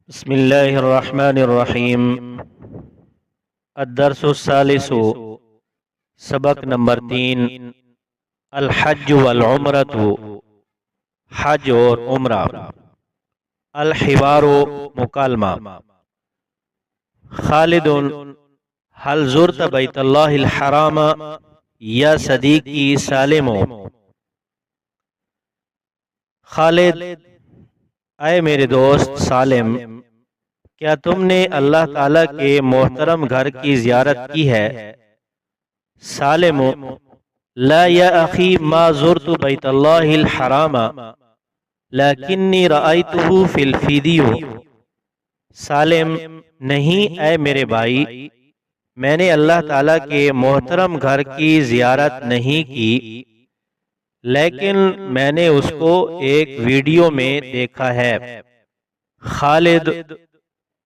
بسم اللہ الرحمن الرحیم۔ الدرس الثالث، سبق نمبر 3، الحج والعمرۃ، حج اور عمرہ۔ الحوار، مکالمہ۔ خالد، هل زرت بیت اللہ الحرام یا صدیقی سالم؟ خالد، اے میرے دوست سالم، کیا تم نے اللہ تعالیٰ کے محترم گھر کی زیارت کی ہے؟ سالم، لا یا اخی ما زرت بیت اللہ الحرام لیکنی رأیتہ فی الویڈیو۔ سالم، نہیں اے میرے بھائی، میں نے اللہ تعالیٰ کے محترم گھر کی زیارت نہیں کی، لیکن میں نے اس کو ایک ویڈیو میں دیکھا ہے۔ خالد،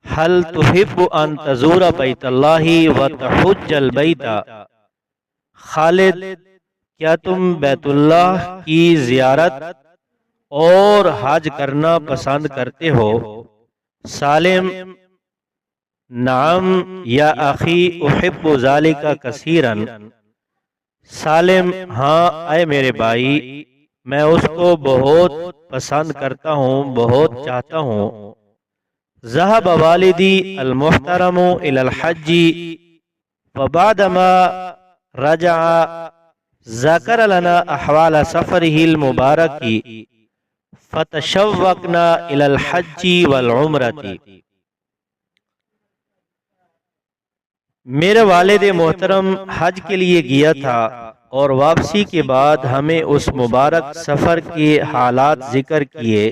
هل تحب ان تزور بیت اللہ وتحج البیت؟ خالد، کیا تم بیت اللہ کی زیارت اور حج کرنا پسند کرتے ہو؟ سالم، نعم یا اخی احب ذالک کثیرا۔ سالم، ہاں اے میرے بھائی، میں اس کو بہت پسند کرتا ہوں، بہت چاہتا ہوں۔ ذهب والدی المحترم الى الحج فبعدما رجع ذکر لنا احوال سفره المبارک فتشوقنا الى الحج والعمرۃ۔ میرے والد محترم حج کے لیے گیا تھا اور واپسی کے بعد ہمیں اس مبارک سفر کے حالات ذکر کیے،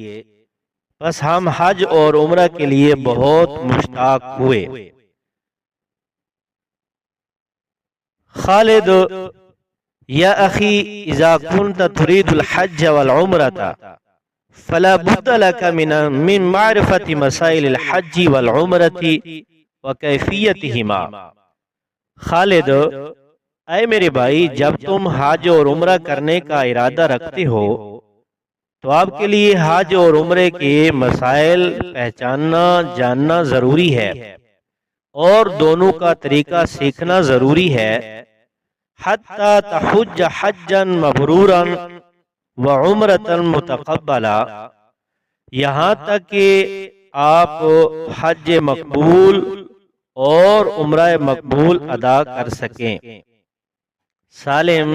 بس ہم حج اور عمرہ کے لیے بہت مشتاق ہوئے۔ خالد، یا اخی اذا كنت تريد الحج والعمرة فلا بد لك من معرفة مسائل الحج والعمرة وكيفيتهما۔ خالد، اے میرے بھائی، جب تم حج اور عمرہ کرنے کا ارادہ رکھتے ہو تو آپ کے لیے حج اور عمرے کے مسائل پہچاننا جاننا ضروری ہے، اور دونوں کا طریقہ سیکھنا ضروری ہے۔ حتی تحج حجا مبرورا وعمرة متقبلا، یہاں تک کہ آپ حج مقبول اور عمرہ مقبول ادا کر سکیں۔ سالم،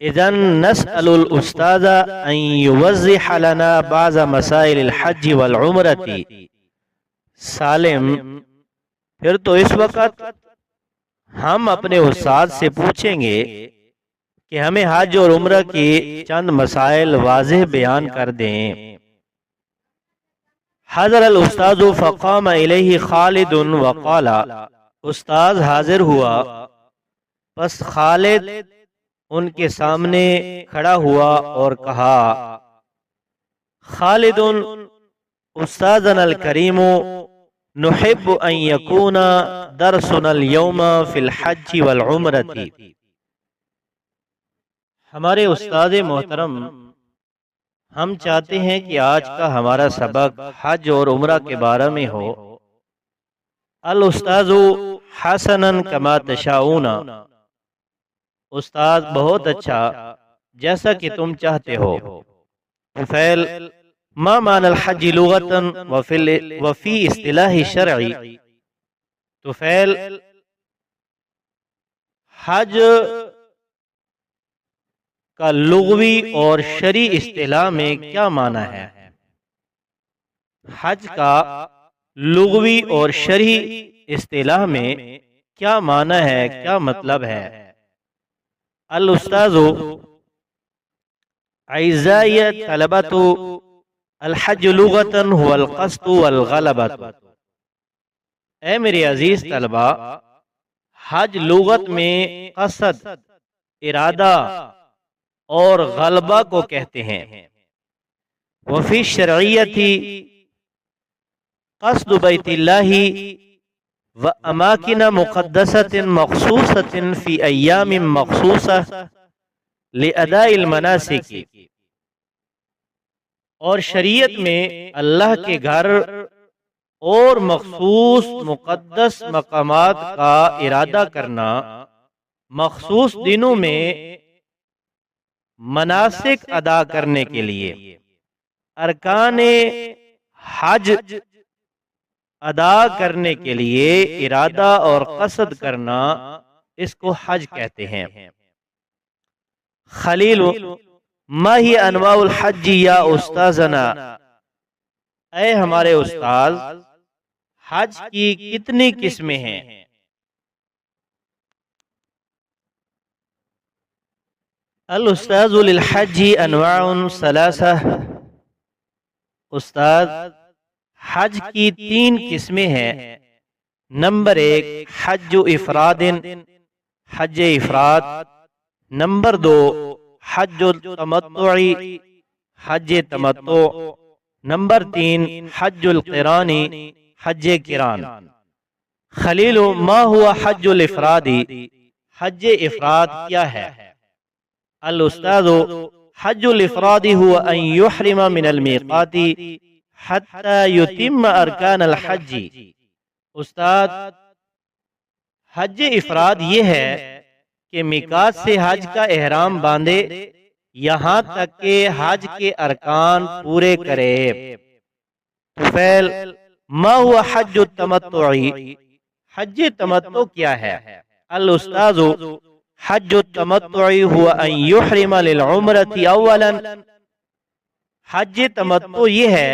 اذن نسأل الاستاذ ان يوضح لنا بعض مسائل الحج والعمرۃ۔ سالم، پھر تو اس وقت ہم اپنے استاد سے پوچھیں گے کہ ہمیں حج اور عمرہ کے چند مسائل واضح بیان کر دیں۔ حضر الاستاذ فقام الیہ خالد وقال، استاذ حاضر ہوا، پس خالد ان کے سامنے کھڑا ہوا اور کہا، خالد، استاذنا الکریم، نحب ان یکون درسنا اليوم فی الحج والعمرۃ۔ ہمارے استاد محترم، ہم چاہتے ہیں کہ آج کا ہمارا سبق حج اور عمرہ کے بارے میں ہو۔ الاستاذ حسنا کما تشاؤون، استاد بہت اچھا، جیسا کہ تم چاہتے ہو۔ طفیل، ما معنی الحج لغتا وفی اصطلاح شرعی؟ طفیل، حج کا لغوی اور شرعی اصطلاح میں کیا معنی ہے؟ حج کا لغوی اور شرعی اصطلاح میں کیا معنی ہے، کیا مطلب ہے؟ الاستاذ، اعزائي طلبة، الحج لغة هو القصد والغلبة۔ اے میرے عزیز طلبہ، حج لغت میں قصد، ارادہ اور غلبہ کو کہتے ہیں۔ وفی الشرعیۃ قصد بیت اللہ واماکن مقدسۃ مخصوصۃ فی ایام مخصوصہ لأداء المناسک، اور شریعت میں اللہ کے گھر اور مخصوص مقدس مقامات کا ارادہ کرنا، مخصوص دنوں میں مناسک ادا کرنے کے لیے ارکان حج ادا کرنے کے لیے ارادہ اور قصد کرنا، اس کو حج کہتے ہیں۔ خلیل، ما ہی انواع الحج یا استاذنا، اے ہمارے استاذ حج کی کتنی قسمیں ہیں؟ الاستاذ للحج انواع ثلاثہ، استاد حج کی 3 قسمیں ہیں۔ نمبر 1 حج افراد، حج افراد۔ نمبر 2 حج التمتع، حج تمتع۔ نمبر 3 حج القران، حج قران۔ خلیل، ما ہوا حج الافراد، حج افراد کیا ہے؟ الاستاذ حج الافراد هو ان يحرم من الميقات حتى يتم ارکان الحج۔ استاد حج افراد یہ ہے کہ میقات سے حج کا احرام باندھے یہاں تک کہ حج کے ارکان پورے کرے۔ طفیل، ما هو حج التمتع، حج تمتع کیا ہے؟ الاستاذ حج التمتع هو ان يحرم للعمرة اولا، حج تمتع یہ ہے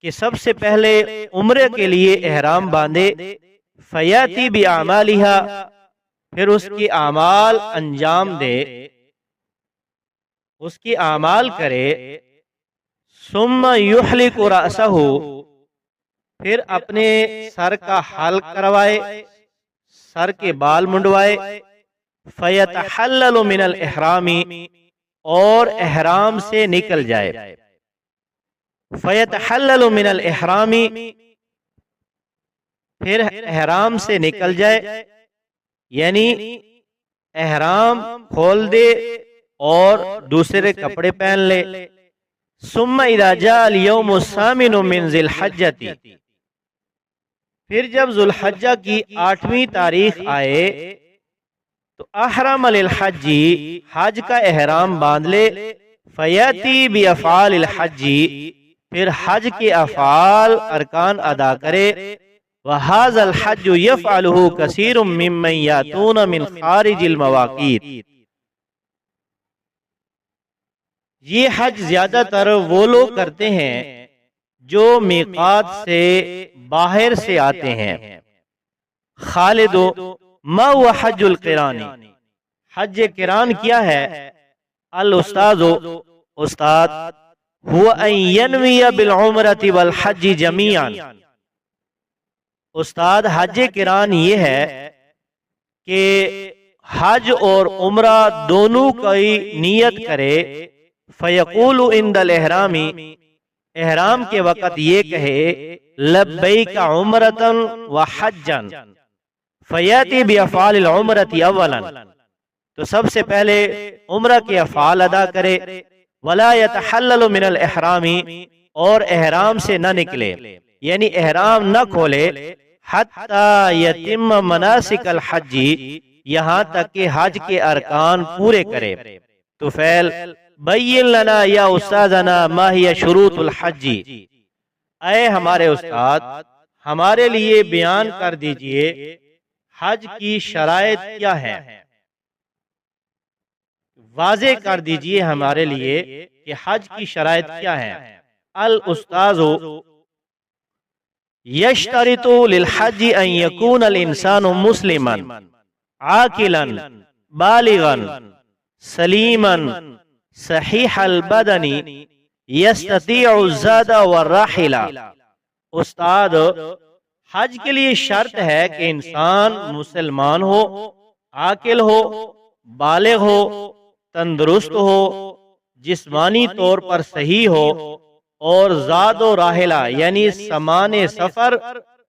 کہ سب سے پہلے عمرے کے لیے احرام باندھے، فیاتی باعمالها، پھر اس کی اعمال انجام دے، اس کی اعمال کرے، ثم یحلق رأسہ، پھر اپنے سر کا حلق کروائے، سر کے بال منڈوائے، فیتحلل من الاحرام، اور احرام سے نکل جائے، فیتحلل من الاحرام، پھر احرام سے نکل جائے، یعنی احرام کھول دے اور دوسرے کپڑے پہن لے۔ ثم اذا جاء اليوم الثامن من ذی الحجۃ، پھر جب ذو الحجہ کی 8ویں تاریخ آئے تو احرم للحج، حج کا احرام باندھ لے، فیاتی بافعال الحج، پھر حج کے افعال ارکان ادا کرے، وہذا الحج یفعلہ کثیر ممن یاتون من خارج المواقیت، یہ حج زیادہ تر وہ لوگ کرتے ہیں جو میقات سے باہر سے آتے ہیں۔ خالد، ما هو حج القران، حج قران کیا ہے؟ الاستاذ، استاد هو ان ينوي بالعمرة والحج جميعا، استاد حج قران یہ ہے کہ حج اور عمرہ دونوں کی نیت کرے، فیقول عند الاحرام، احرام کے وقت یہ کہے، لبیک عمرۃ وحجا، فیاتی بافعال العمرۃ اولا، تو سب سے پہلے عمرہ کے افعال ادا کرے، ولا یتحلل من الاحرام، اور احرام سے نہ نکلے، یعنی احرام نہ کھولے، حتی یتم مناسک الحج، یہاں تک کہ حج کے ارکان پورے کرے۔ طفیل، بین لنا یا استاذنا ما ہی شروط الحج، اے ہمارے استاد ہمارے لیے بیان کر دیجئے حج کی شرائط کیا ہے، واضح کر دیجئے ہمارے لیے کہ حج کی شرائط کیا ہے۔ الاستاذ یشترط للحج ان یکون الانسان مسلما عاقلا بالغا سلیما صحیح البدن یستطیع الزاد والراحلہ۔ استاد حج کے لیے شرط ہے کہ انسان مسلمان ہو، عاقل ہو، بالغ ہو، تندرست ہو، جسمانی طور پر صحیح ہو، اور زاد و راحلہ یعنی سامان سفر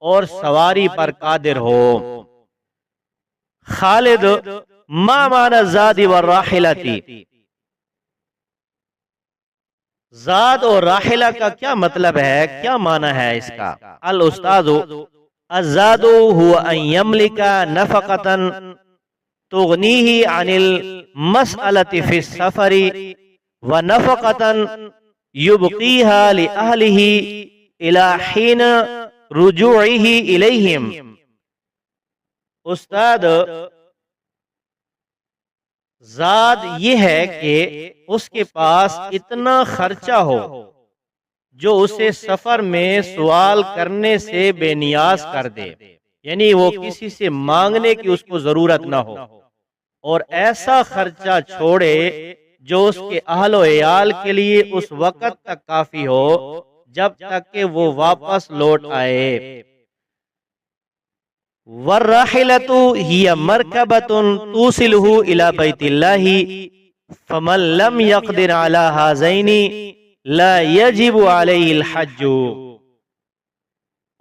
اور سواری پر قادر ہو۔ خالد، ما معنی الزاد والراحلۃ، زاد اور راحلہ کا کیا مطلب ہے، کیا معنی ہے اس کا؟ الاستاذ الزاد هو ان يملك نفقة تغنيه عن المسألة في السفر ونفقة يبقيها لأهله إلى حين رجوعه إليهم۔ استاد، زاد یہ ہے کہ اس کے پاس اتنا خرچہ ہو جو اسے سفر میں سوال کرنے سے بے نیاز کر دے، یعنی وہ کسی سے مانگنے کی اس کو ضرورت نہ ہو، اور ایسا خرچہ چھوڑے جو اس کے اہل و عیال کے لیے اس وقت تک کافی ہو جب تک کہ وہ واپس لوٹ آئے۔ وَالرَّاحِلَةُ هِيَ مَرْكَبَةٌ تُوصِلُهُ إِلَى بَيْتِ اللَّهِ فَمَنْ لَمْ يَقْدِرْ عَلَى هَذَيْنِ لَا يَجِبُ عَلَيْهِ الْحَجُّ۔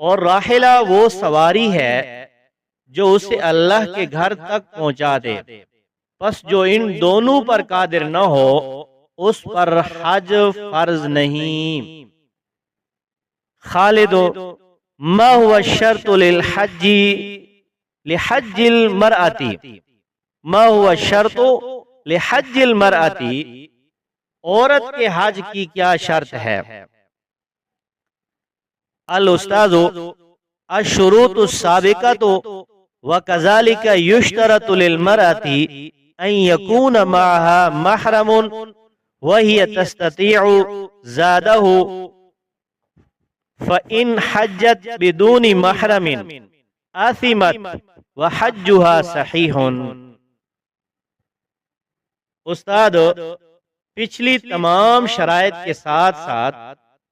اور راحلہ وہ سواری ہے جو اسے اللہ کے گھر تک پہنچا دے، پس جو ان دونوں پر قادر نہ ہو اس پر حج فرض نہیں۔ خالد، ما هو الشرط للحج لحج المرأة؟ ما هو الشرط لحج المرأة؟ عورت کے حج کی کیا شرط ہے؟ الاستاذ الشروط السابقة وكذلك يشترط للمرأة أن يكون معها محرم وهي تستطيع زاده، فَإِنْ حَجَّتْ بِدُونِ مَحْرَمٍ آثِمَتْ وَحَجُّهَا صَحِيحٌ۔ استاد، پچھلی تمام شرائط کے ساتھ ساتھ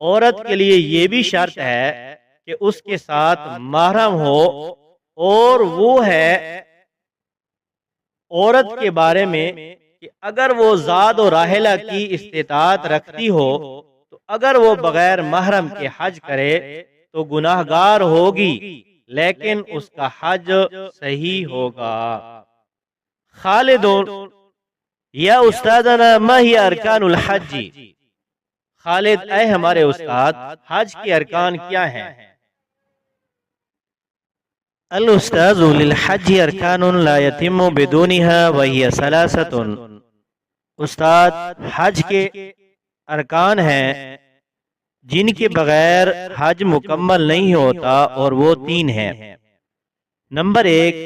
عورت کے لیے یہ بھی شرط ہے کہ اس کے ساتھ محرم ہو، اور وہ ہے عورت کے بارے میں کہ اگر وہ زاد و راحلہ کی استطاعت رکھتی ہو تو اگر وہ بغیر محرم کے حج کرے تو گناہگار ہوگی، لیکن اس کا حج صحیح ہوگا۔ خالد، یا استادنا ما ہی ارکان الحج؟ خالد، اے ہمارے استاد، حج کے ارکان کیا ہیں؟ الاستاذ للحج ارکان لا يتم بدونها وهي ثلاثة۔ استاد، حج کے ارکان ہیں جن کے بغیر حج مکمل نہیں ہوتا، اور وہ تین ہیں۔ نمبر 1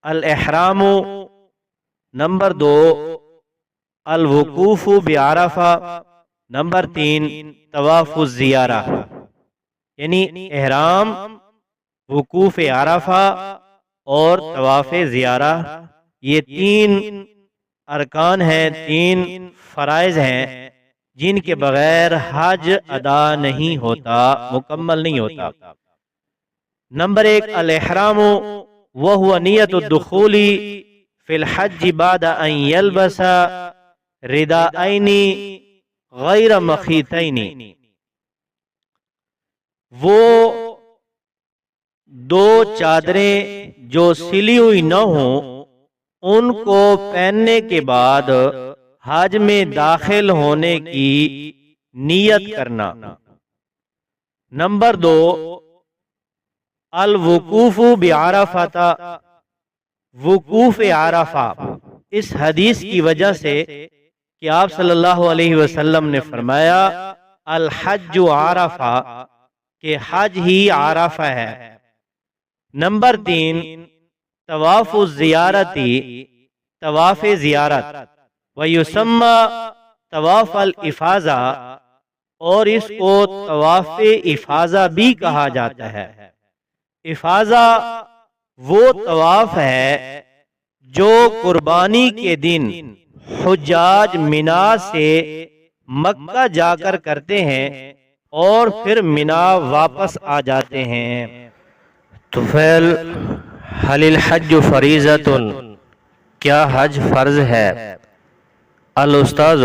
الاحرام، نمبر 2 الوقوف بعرفہ، نمبر 3 طواف الزیارہ، یعنی احرام، وقوف عرفہ اور طواف زیارہ، یہ تین ارکان ہیں، تین فرائض ہیں جن کے بغیر حج ادا نہیں ہوتا، مکمل نہیں ہوتا۔ نمبر 1 الاحرام وهو نیت الدخول فی الحج بعد ان یلبس رداءین غیر مخیطین، وہ دو چادریں جو سلی ہوئی نہ ہوں ان کو پہننے کے بعد حج میں داخل ہونے کی نیت کرنا۔ نمبر 2 الوقوف بعرفہ، وقوف عرفہ، اس حدیث کی وجہ سے کہ آپ صلی اللہ علیہ وسلم نے فرمایا الحج عرفہ، کہ حج ہی عرفہ ہے۔ نمبر 3 طواف الزیارتی، طواف زیارت، ویسمى طواف الافاضہ، اور اس کو طواف افاضہ بھی کہا جاتا ہے۔ افاضہ وہ طواف ہے جو قربانی کے دن حجاج منا سے مکہ جا کر کرتے ہیں اور پھر منا واپس آ جاتے ہیں۔ طفیل، هل الحج فریضۃ؟ کیا حج فرض ہے؟ الاستاذ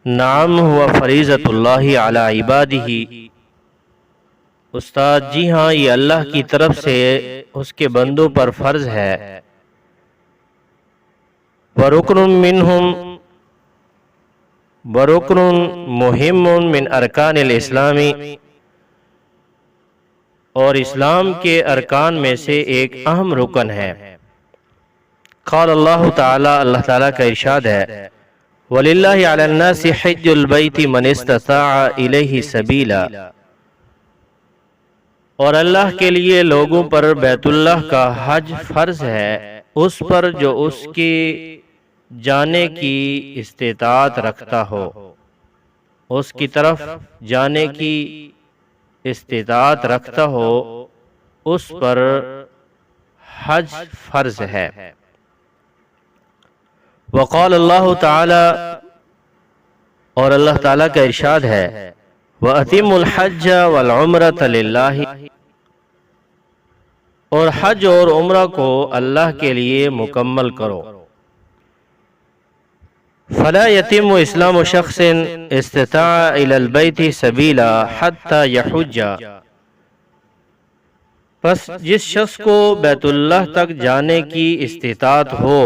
نعم هو فریضۃ اللہ علی عبادہ۔ استاد، جی ہاں، یہ اللہ کی طرف سے اس کے بندوں پر فرض ہے۔ وَرُكْنٌ مِّنْهُمْ ورکن مہم من ارکان الاسلام، اور اسلام کے ارکان میں سے ایک اہم رکن ہے۔ قال اللہ تعالی، اللہ تعالیٰ کا ارشاد ہے، وَلِلَّهِ عَلَى النَّاسِ حِجُّ الْبَيْتِ مَنِ اسْتَطَاعَ إِلَيْهِ سَبِيلًا، اور اللہ کے لیے لوگوں پر بیت اللہ کا حج فرض ہے، اس پر جو اس کی جانے کی استطاعت رکھتا ہو، اس کی طرف جانے کی استطاعت رکھتا ہو، اس پر حج فرض ہے۔ وقال اللہ تعالی، اور اللہ تعالیٰ کا ارشاد ہے، وَأَتِمُّ الْحَجَّ وَالْعُمْرَةَ لِلَّهِ، اور حج اور عمرہ کو اللہ کے لیے مکمل کرو۔ فلا يتم اسلام شخص استطاع الى البيت سبیلا حتى يحج، پس جس شخص کو بیت اللہ تک جانے کی استطاعت ہو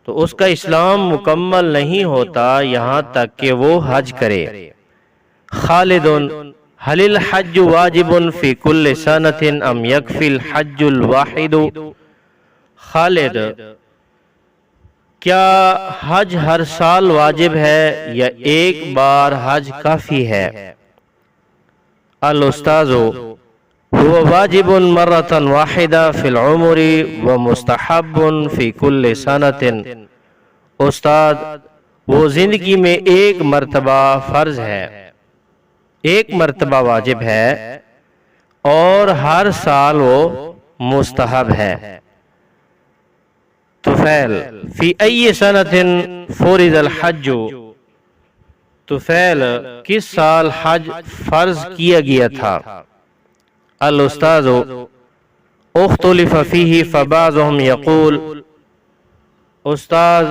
تو اس کا اسلام مکمل نہیں ہوتا یہاں تک کہ وہ حج کرے۔ خالد، هل الحج واجب في كل سنة ام يكفي الحج الواحد؟ خالد، کیا حج ہر سال واجب ہے یا ایک بار حج کافی ہے؟ الاستاذ، هو واجب مرة واحدة في العمر ومستحب في كل سنة۔ استاد، وہ زندگی میں ایک مرتبہ فرض ہے، ایک مرتبہ واجب ہے، اور ہر سال وہ مستحب ہے۔ طفیل، فی ای سنۃ فرض الحج، طفیل، کس سال حج فرض کیا گیا تھا؟ الاستاذ، اختلف فیہ فبعضهم یقول، استاذ،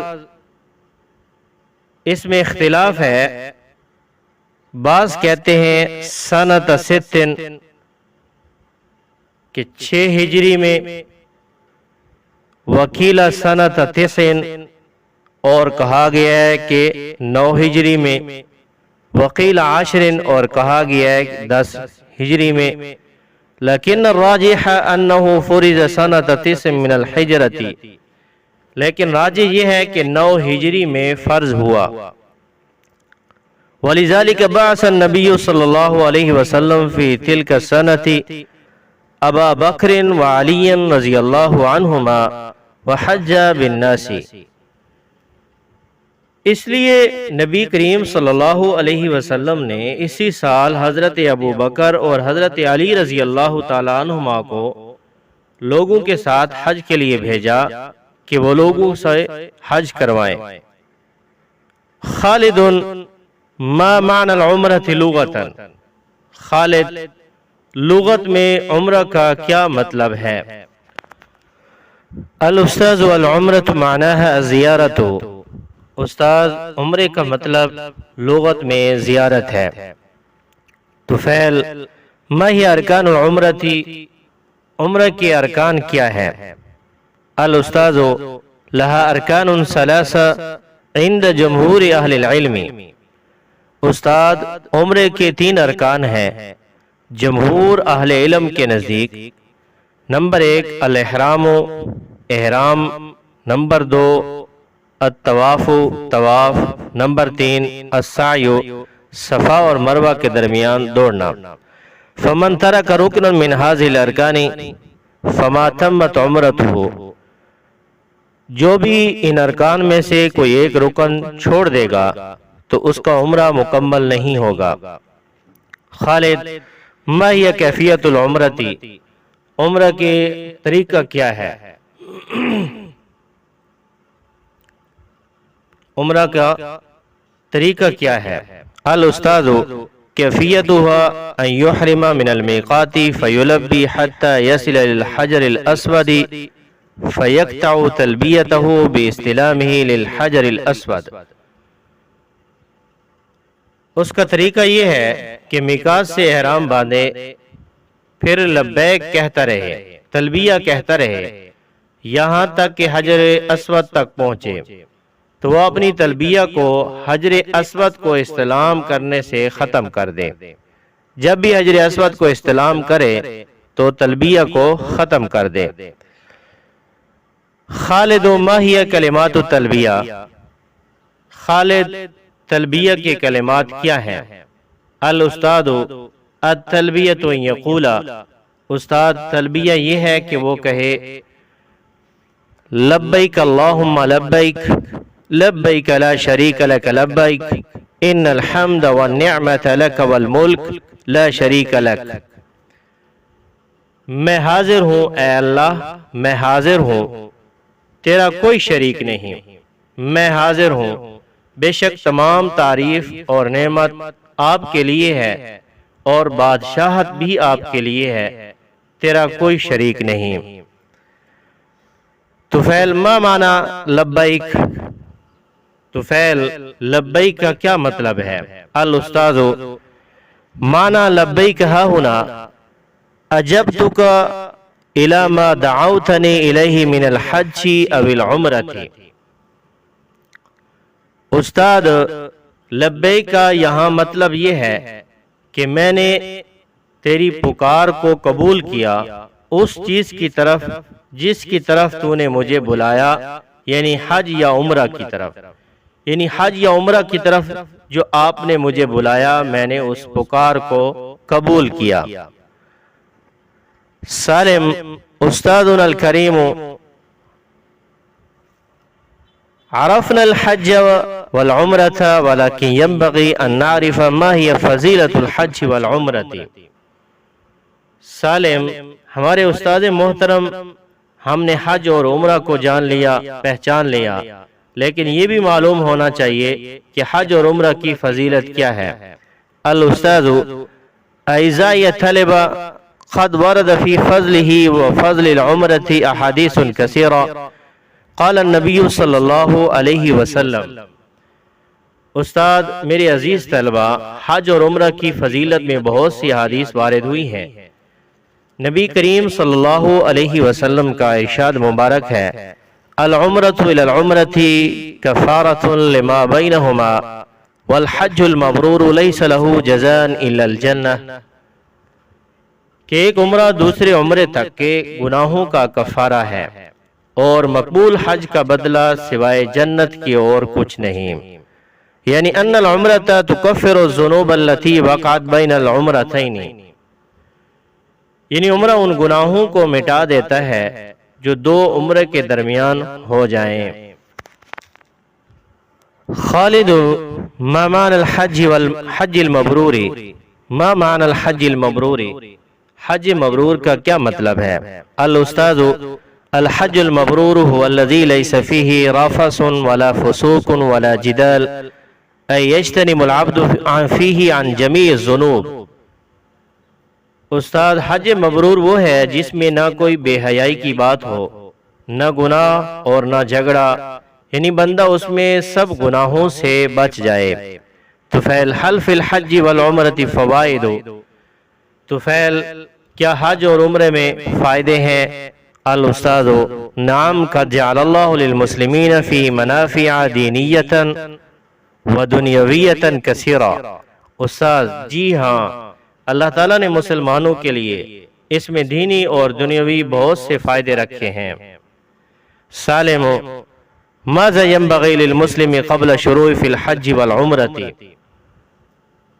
اس میں اختلاف ہے، بعض کہتے ہیں سنۃ ست، کہ 6 ہجری میں، وکیل سنۃ 9، اور کہا گیا ہے کہ 9 ہجری میں، وقیل 10، اور کہا گیا ہے 10 ہجری میں، لیکن الراجح انہ فرض سنۃ 9 من الحجرۃ، لیکن راجح یہ ہے کہ 9 ہجری میں فرض ہوا۔ ولذلك بعث النبی صلی اللہ علیہ وسلم فی تلک السنۃ ابا بکر وعلی رضی اللہ عنہما وحج بالناس، اس لیے نبی کریم صلی اللہ علیہ وسلم نے اسی سال حضرت ابو بکر اور حضرت علی رضی اللہ تعالی عنہما کو لوگوں کے ساتھ حج کے لیے بھیجا کہ وہ لوگوں سے حج کروائیں۔ خالد، ما معنی العمرۃ لغۃ؟ خالد، لغت میں عمرہ کا کیا مطلب ہے؟ الاستاذ، والعمرۃ معناها الزیارۃ، استاذ، عمرے کا مطلب لغت میں زیارت ہے۔ طفیل، ما ہی ارکان العمرۃ، عمرہ کے ارکان کیا ہے؟ الاستاذ، لها ارکان ثلاثہ عند جمہور اہل العلم، استاد، عمرے کے 3 ارکان ہیں جمہور اہل علم کے نزدیک۔ نمبر 1 الاحرام، احرام، نمبر 2 الطواف، طواف، نمبر 3 السعی، صفا اور مروہ کے درمیان دوڑنا۔ فمن ترک رکنا من هذه الارکان فما تمت عمرته، جو بھی ان ارکان میں سے کوئی ایک رکن چھوڑ دے گا تو اس کا عمرہ مکمل نہیں ہوگا۔ خالد، ما ہی کیفیت العمرۃ، عمرہ کے طریقہ کیا ہے؟ عمرہ کا طریقہ کیا ہے؟ الاستاذ، کیفیتها ان یحرم من المیقات فیلبی حتی یصل للحجر الاسود فیقطع تلبیته باستلامه للحجر الاسود، اس کا طریقہ یہ ہے کہ میقات سے احرام باندھے، پھر لبیک کہتا رہے، تلبیہ کہتا رہے، یہاں تک کہ حجر اسود تک پہنچے، تو وہ اپنی تلبیہ کو حجر اسود کو استلام کرنے سے ختم کر دے۔ جب بھی حجر اسود کو استلام کرے تو تلبیہ کو ختم کر دے۔ خالد ما ہی کلمات التلبیہ، خالد تلبیہ کے کلمات کیا ہیں؟ الاستاذ التلبیۃ ان یقول، استاد تلبیہ یہ ہے کہ وہ کہے لبیک اللہم لبیک لبیک لا شریک لک لبیک ان الحمد والنعمت لک والملک لا شریک لک۔ میں حاضر ہوں اے اللہ، میں حاضر ہوں، تیرا کوئی شریک نہیں، میں حاضر ہوں، بے شک تمام تعریف اور نعمت آپ کے لیے ہے اور بادشاہت بھی آپ کے لیے ہے، تیرا کوئی شریک نہیں۔ طفیل ما معنی لبیک، طفیل لبیک کا کیا مطلب ہے؟ الاستاذ معنی لبیک ہا ہونا اجبتک الی ما دعوتنی الیہ من الحج او العمرۃ۔ استاد لبیک کا یہاں مطلب یہ ہے کہ میں نے تیری پکار کو قبول کیا اس چیز کی طرف جس کی طرف تو نے مجھے بلایا، یعنی حج یا عمرہ کی طرف، یعنی حج یا عمرہ کی طرف جو آپ نے مجھے بلایا میں نے اس پکار کو قبول کیا۔ سالم استاذنا الکریم عرفنا الحج والعمرة ولكن ينبغي أن نعرف ما هي فضيلة الحج والعمرة۔ سالم ہمارے استاد محترم، ہم نے حج اور عمرہ کو جان لیا، پہچان لیا، لیکن یہ بھی معلوم ہونا چاہیے کہ حج اور عمرہ کی فضیلت کیا ہے۔ الاستاذ اعزائي الطلبة قد ورد في فضله وفضل العمرة احاديث كثيرة قال النبی صلی اللہ علیہ وسلم۔ استاد میرے عزیز طلبہ، حج اور عمرہ کی فضیلت میں بہت سی احادیث وارد ہوئی ہیں۔ نبی کریم صلی اللہ علیہ وسلم کا ارشاد مبارک ہے العمرۃ الی العمرۃ کفارۃ لما بینہما والحج المبرور لیس له جزاء الا الجنہ، کہ ایک عمرہ دوسرے عمرے تک کے گناہوں کا کفارہ ہے اور مقبول حج کا بدلہ سوائے جنت کی اور کچھ نہیں، یعنی ان العمرۃ تکفر الذنوب التي وقعت بین العمرتین، یعنی عمرہ ان گناہوں کو مٹا دیتا ہے جو دو عمرے کے درمیان ہو جائیں۔ خالد ما معنی الحج والحج المبرور، ما معنی الحج المبرور، حج مبرور کا کیا مطلب ہے؟ الاستاذ الحج المبرور هو الذي ليس فيه رفث ولا فسوق ولا جدال أي يجتنب العبد فيه عن جميع الذنوب۔ استاد حج مبرور وہ ہے جس میں نہ کوئی بے حیائی کی بات ہو، نہ گناہ اور نہ جھگڑا، یعنی بندہ اس میں سب گناہوں سے بچ جائے۔ طفیل حل فی الحج والعمرۃ فوائد، طفیل کیا حج اور عمرے میں فائدے ہیں؟ الاستاذ نعم قد جعل اللہ للمسلمین فی منافع دینیۃ و دنیویۃ کثیرہ۔ استاذ جی ہاں، اللہ تعالیٰ نے مسلمانوں کے لیے اس میں دینی اور دنیاوی بہت سے فائدے رکھے ہیں۔ سالم ماذا ينبغي للمسلم قبل شروع في الحج والعمرة،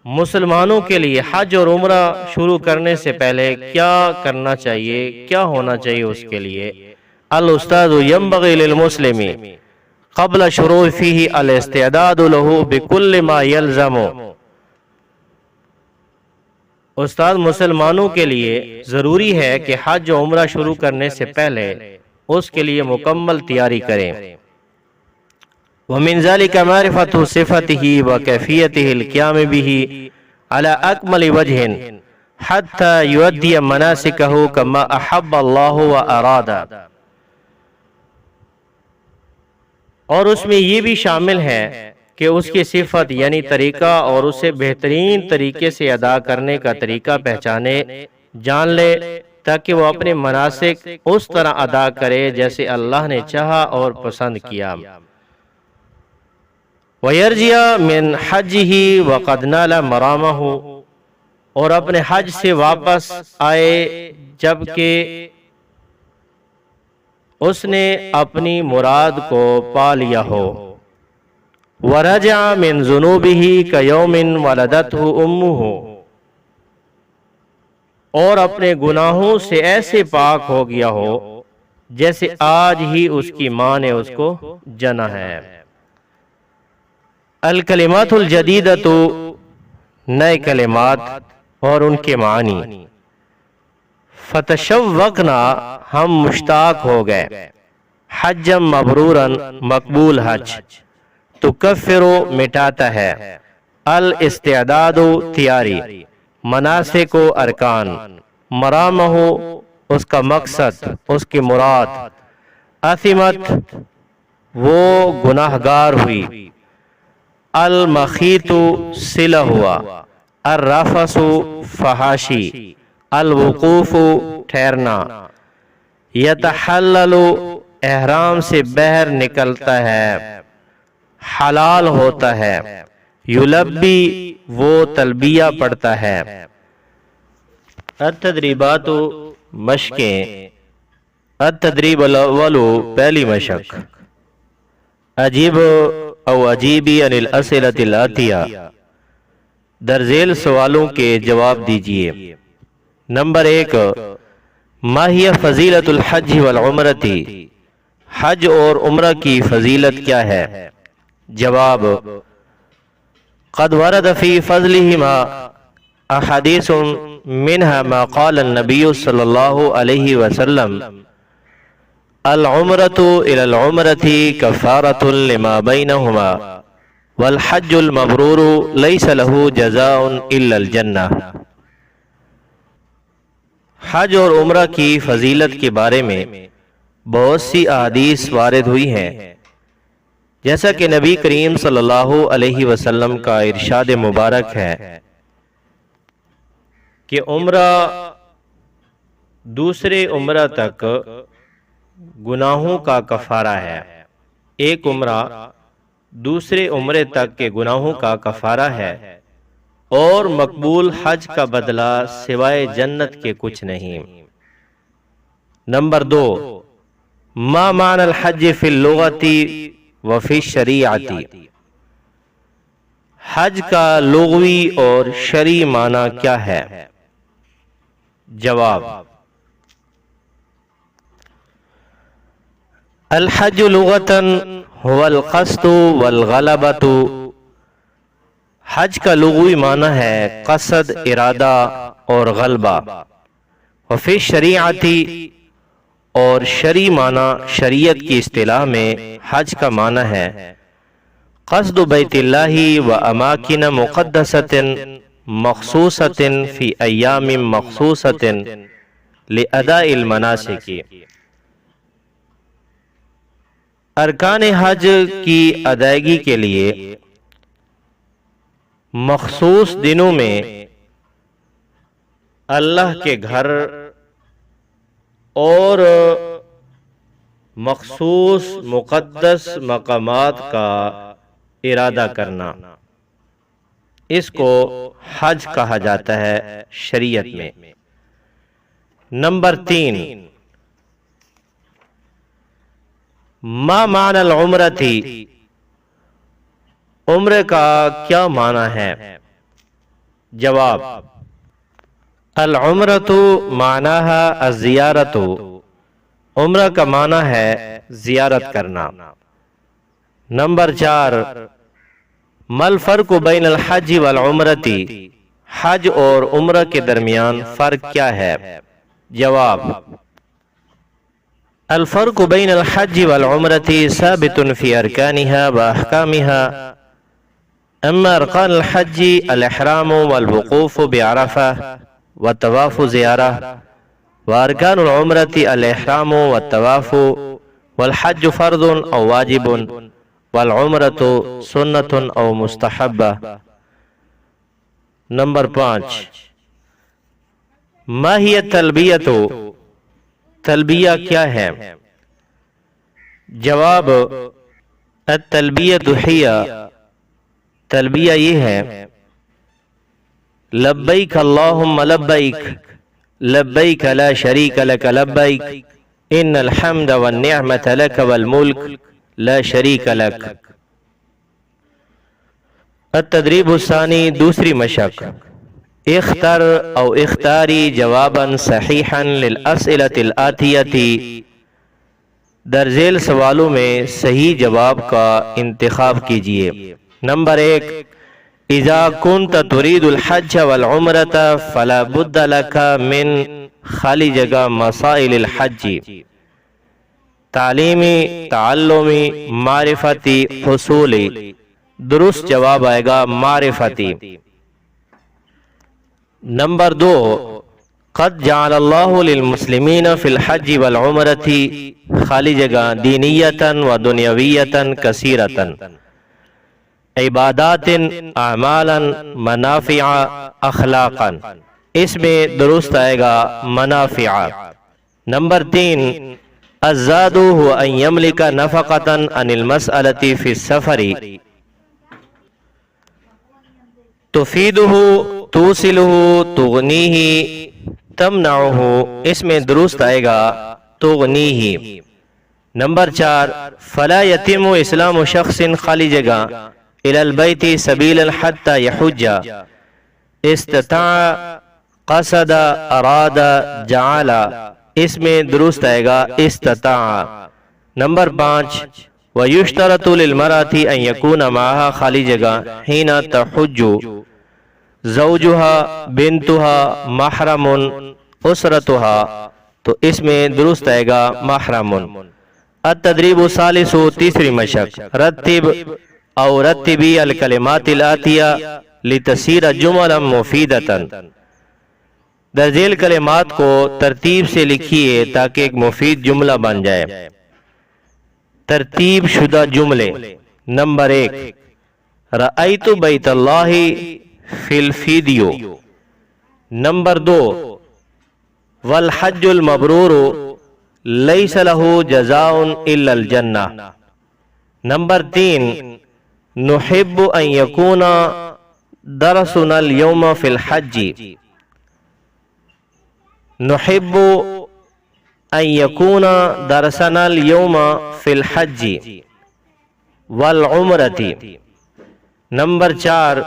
مسلمانوں کے لیے حج اور عمرہ شروع کرنے سے پہلے کیا کرنا چاہیے، کیا ہونا چاہیے اس کے لیے؟ الاستاذ ينبغي للمسلم قبل شروع فيه الاستعداد له بكل ما يلزم، استاد مسلمانوں کے لیے ضروری ہے کہ حج و عمرہ شروع کرنے سے پہلے اس کے لیے مکمل تیاری کریں۔ ومن ذلك معرفة صفته وكيفيته القيام به على أكمل وجه حتى يؤدي مناسكه كما أحب الله وأراد، اور اس میں یہ بھی شامل ہے کہ اس کی صفت یعنی طریقہ اور اسے بہترین طریقے سے ادا کرنے کا طریقہ پہچانے، جان لے، تاکہ وہ اپنے مناسک اس طرح ادا کرے جیسے اللہ نے چاہا اور پسند کیا۔ وَيَرْجِعَ مِنْ حَجِّهِ وَقَدْ نَالَ مَرَامَهُ، اور اپنے حج سے واپس آئے جبکہ اس نے اپنی مراد کو پا لیا ہو۔ وَرَجَعَ مِنْ ذُنُوبِهِ كَيَوْمٍ وَلَدَتْهُ أُمُّهُ، اور اپنے گناہوں سے ایسے پاک ہو گیا ہو جیسے آج ہی اس کی ماں نے اس کو جنا ہے۔ الکلمات الجدیدۃ، نئے کلمات اور ان کے معنی۔ فتشوقنا، ہم مشتاق ہو گئے۔ حجا مبرورا، مقبول حج۔ تکفر، مٹاتا ہے۔ الاستعداد، تیاری۔ مناسک و ارکان۔ مرامہ، اس کا مقصد، اس کی مراد۔ اثمت، وہ گناہگار ہوئی۔ المخیط، صلہ ہوا۔ الرفث، فحاشی۔ الوقوف، ٹھہرنا۔ یتحلل، احرام سے باہر نکلتا ہے، حلال ہوتا ہے۔ یلبی، وہ تلبیہ پڑھتا ہے۔ التدریبات، مشقیں۔ التدریب الاول، پہلی مشق۔ اجیب او اجیبی عن الاسئلۃ الاتیہ، درذیل سوالوں کے جواب دیجئے۔ نمبر 1، ما ہی فضیلت الحج والعمرۃ، حج اور عمرہ کی فضیلت کیا ہے؟ جواب، قد ورد فی فضلہما احادیث منها ما قال النبی صلی اللہ علیہ وسلم، العمرۃ الی العمرۃ کفارۃ لما بینہما، والحج المبرور لیس له جزاء الا الجنہ۔ حج اور عمرہ کی فضیلت کے بارے میں بہت سی احادیث وارد ہوئی ہیں، جیسا کہ نبی کریم صلی اللہ علیہ وسلم کا ارشاد مبارک ہے کہ عمرہ دوسرے عمرہ تک گناہوں کا کفارہ ہے۔ ایک عمرہ دوسرے عمرے تک کے گناہوں کا کفارہ ہے، اور مقبول حج کا بدلہ سوائے جنت کے کچھ نہیں۔ نمبر 2، ما معنی الحج فی اللغۃ وفی الشریعۃ، حج کا لغوی اور شرعی معنی کیا ہے؟ جواب، الحج لغۃ هو القصد والغلبۃ، حج کا لغوی معنی ہے قصد، ارادہ اور غلبہ۔ وفی الشریعۃ، اور شرعی معنی شریعت کی اصطلاح میں حج کا معنی ہے قصد بیت اللہ و اماکن مقدسۃ مخصوصۃ فی ایام مخصوصۃ لاداء المناسک، ارکان حج کی ادائیگی کے لیے مخصوص دنوں میں اللہ کے گھر اور مخصوص مقدس مقامات کا ارادہ کرنا، اس کو حج کہا جاتا ہے شریعت میں۔ نمبر 3، ما معنی العمرۃ، عمرے کا کیا معنی ہے؟ جواب، العمرۃ معناہا الزیارۃ، عمرہ کا معنی ہے زیارت کرنا۔ نمبر 4، ما الفرق بین الحج والعمرۃ، حج اور عمرہ کے درمیان فرق کیا ہے؟ جواب، الفرق بین الحج والعمرۃ ثابت فی ارکانہا واحکامہا، اما ارکان الحج الاحرام والوقوف بعرفہ والطواف زیارہ، وارکان العمرۃ الاحرام والطواف، والحج فرض او واجب، والعمرۃ سنۃ او مستحبہ۔ نمبر 5، ما ہی التلبیۃ، تلبیہ کیا ہے؟ جواب، التلبیۃ ہی تلبیہ یہ ہے لبیک اللہم لبیک لبیک لا شریک لک لبیک ان الحمد والنعمت لک والملک لا شریک لک۔ التدریب الثانی، دوسری مشق، اختر او اختاری جوابا صحیحا للاسئلۃ الآتیہ، درذیل سوالوں میں صحیح جواب کا انتخاب کیجیے۔ نمبر 1، اذا كنت تريد الحج والعمرۃ فلا بد لك من خالی جگہ مسائل الحج، تعلیمی، تعلمی، معرفتی، حصولی۔ درست جواب آئے گا معرفتی۔ نمبر 2، قد جعل اللہ للمسلمین فی الحج والعمرۃ خالی جگہ دینیتا و دنیویتا کثیرتا، عبادات، اعمالا، منافع، اخلاقا۔ اس میں درست آئے گا منافع۔ نمبر 3، الزاد هو ان یملک نفقتا عن المسألۃ فی السفر، تفیدہ، توصلہ، تغنیہ، تمنعہ۔ اس میں درست آئے گا تغنیہ۔ نمبر 4، فلا یتم اسلام شخص خالی جگہ الی البیت سبیلا حتی یحج، استطاع، قصد، اراد، جعل۔ اس میں درست آئے گا استطاع۔ نمبر 5، وَيُشْتَرَطُ لِلْمَرْأَةِ أَن يَكُونَ مَعَهَا خالی جگہ حين تحج زوجها، بنتها، محرم، اسرتها۔ تو اس میں درست آئے گا محرم۔ التدریب الثالث، تیسری مشق، رتب او رتبی الکلمات الآتیہ لتصیر جملا مفیدتا، درذیل کلمات کو ترتیب سے لکھیے تاکہ ایک مفید جملہ بن جائے۔ ترتیب شدہ جملے۔ نمبر 1، رأیت بیت اللہ فی الفیدیو۔ نمبر 2، والحج المبرور لیس لہ جزاء الا الجنہ۔ نمبر 3، نحب ان یکون درسنا اليوم فی الحج، نحب ان یکون درسنا اليوم فی الحج والعمرۃ۔ نمبر 4،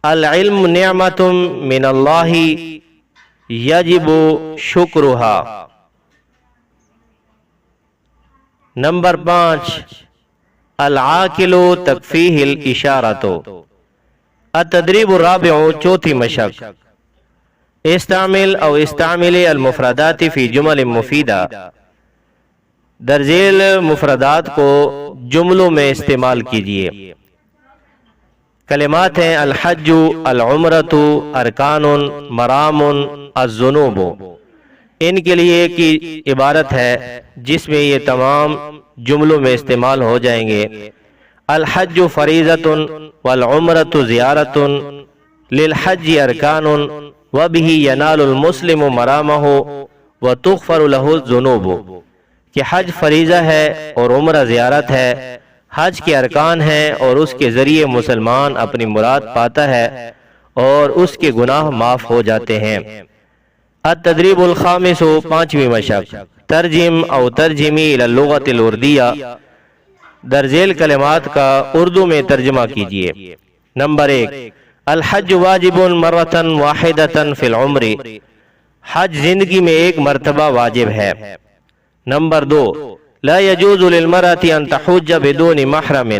العلم نعمت من اللہ یجب شکرها۔ نمبر 5، العاقل تکفیہ الاشارۃ۔ التدریب الرابع، چوتھی مشق، استعمل او استعمل المفردات فی جمل مفیدہ، درذیل مفردات کو جملوں میں استعمال کیجیے۔ کلمات ہیں الحج، العمرۃ، ارکان، مرام، الذنوب۔ ان کے لیے ایک کی عبارت ہے جس میں یہ تمام جملوں میں استعمال ہو جائیں گے۔ الحج فریضۃ والعمرۃ زیارۃ، للحج ارکان وبہ ینال المسلم مرامہ وتغفر لہ الذنوب، کہ حج فریضہ ہے اور عمرہ زیارت ہے، حج کے ارکان ہیں اور اس کے ذریعے مسلمان اپنی مراد پاتا ہے اور اس کے گناہ معاف ہو جاتے ہیں۔ التدریب الخامس، پانچویں مشق، ترجم او ترجمی الی اللغۃ الاردیہ، درذیل کلمات کا اردو میں ترجمہ کیجیے۔ نمبر 1، الحج واجب مرۃ واحدۃ فی العمر، حج زندگی میں ایک مرتبہ واجب ہے۔ نمبر 2، لا يجوز للمرأة ان تحج بدون محرم،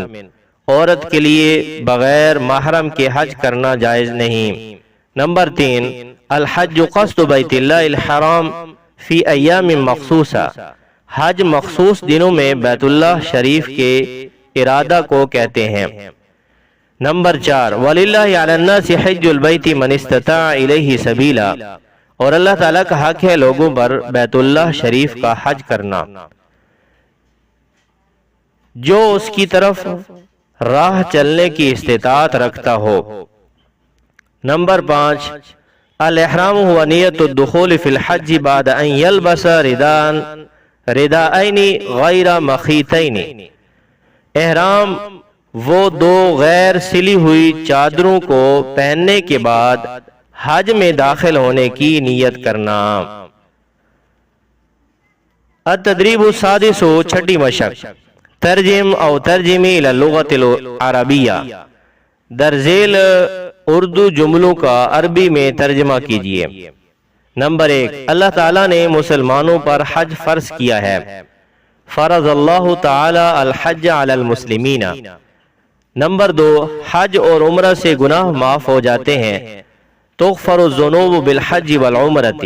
عورت کے لیے بغیر محرم کے حج کرنا جائز نہیں۔ نمبر 3، الحج قصد بیت اللہ الحرام فی ایام مخصوصہ، حج مخصوص دنوں میں بیت اللہ شریف کے ارادہ کو کہتے ہیں۔ نمبر 4، وَلِلَّهِ عَلَى النَّاسِ حِجُّ الْبَيْتِ مَنِ اسْتَطَاعَ إِلَيْهِ سَبِيلًا، اور اللہ تعالیٰ کا حق ہے لوگوں پر بیت اللہ شریف کا حج کرنا جو اس کی طرف راہ چلنے کی استطاعت رکھتا ہو۔ نمبر 5، الاحرام هو نیت الدخول فی الحج بعد ان یلبس ردائین غیر مخیطین، احرام وہ دو غیر سلی ہوئی چادروں کو پہننے کے بعد حج میں داخل ہونے کی نیت کرنا۔ التدریب السادس، چھٹی مشق، ترجم او ترجمی الی اللغۃ العربیہ، در ذیل اردو جملوں کا عربی میں ترجمہ کیجیے۔ نمبر 1، اللہ تعالیٰ نے مسلمانوں پر حج فرض کیا ہے۔ فرض اللہ تعالی الحج علی المسلمین۔ نمبر 2، حج اور عمرہ سے گناہ معاف ہو جاتے ہیں۔ تغفر الذنوب بالحج والعمرۃ،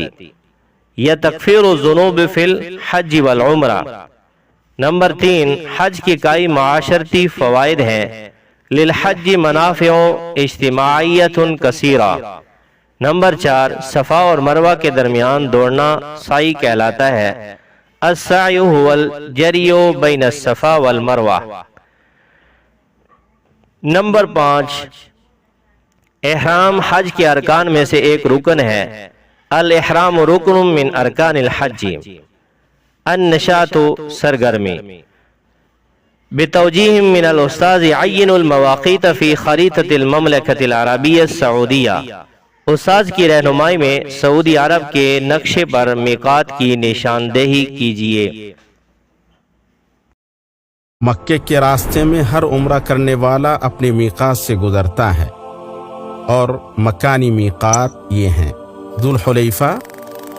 یا تکفیر الذنوب فی الحج والعمرہ۔ نمبر 3، حج کے کئی معاشرتی فوائد ہیں۔ للحج منافع اجتماعیت کثیرہ۔ نمبر 4، صفا اور مروہ کے درمیان دوڑنا سعی کہلاتا ہے۔ السعی هو الجری بین الصفا والمروہ۔ نمبر 5، احرام حج کے ارکان میں سے ایک رکن ہے۔ الاحرام رکن من ارکان الحج۔ النشاط، سرگرمی۔ بتوجیہ من الاستاذ عین المواقیت فی خریطۃ المملکۃ العربیہ السعودیہ۔ استاذ کی رہنمائی میں سعودی عرب کے نقشے پر میقات کی نشاندہی کیجیے۔ مکے کے راستے میں ہر عمرہ کرنے والا اپنے میقات سے گزرتا ہے، اور مکانی میقات یہ ہیں: ذوالحلیفہ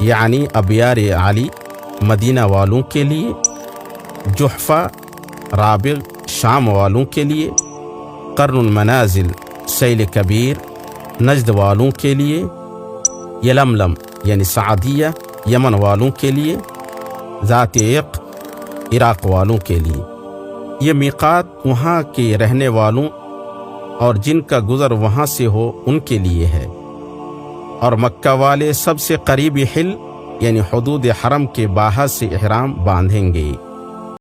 یعنی ابیار علی مدینہ والوں کے لیے، جحفہ رابغ شام والوں کے لیے، قرن المنازل سیل کبیر نجد والوں کے لیے، یلملم یعنی سعدیہ یمن والوں کے لیے، ذات عرق عراق والوں کے لیے۔ یہ میقات وہاں کے رہنے والوں اور جن کا گزر وہاں سے ہو ان کے لیے ہے، اور مکہ والے سب سے قریبی حل یعنی حدود حرم کے باہر سے احرام باندھیں گے۔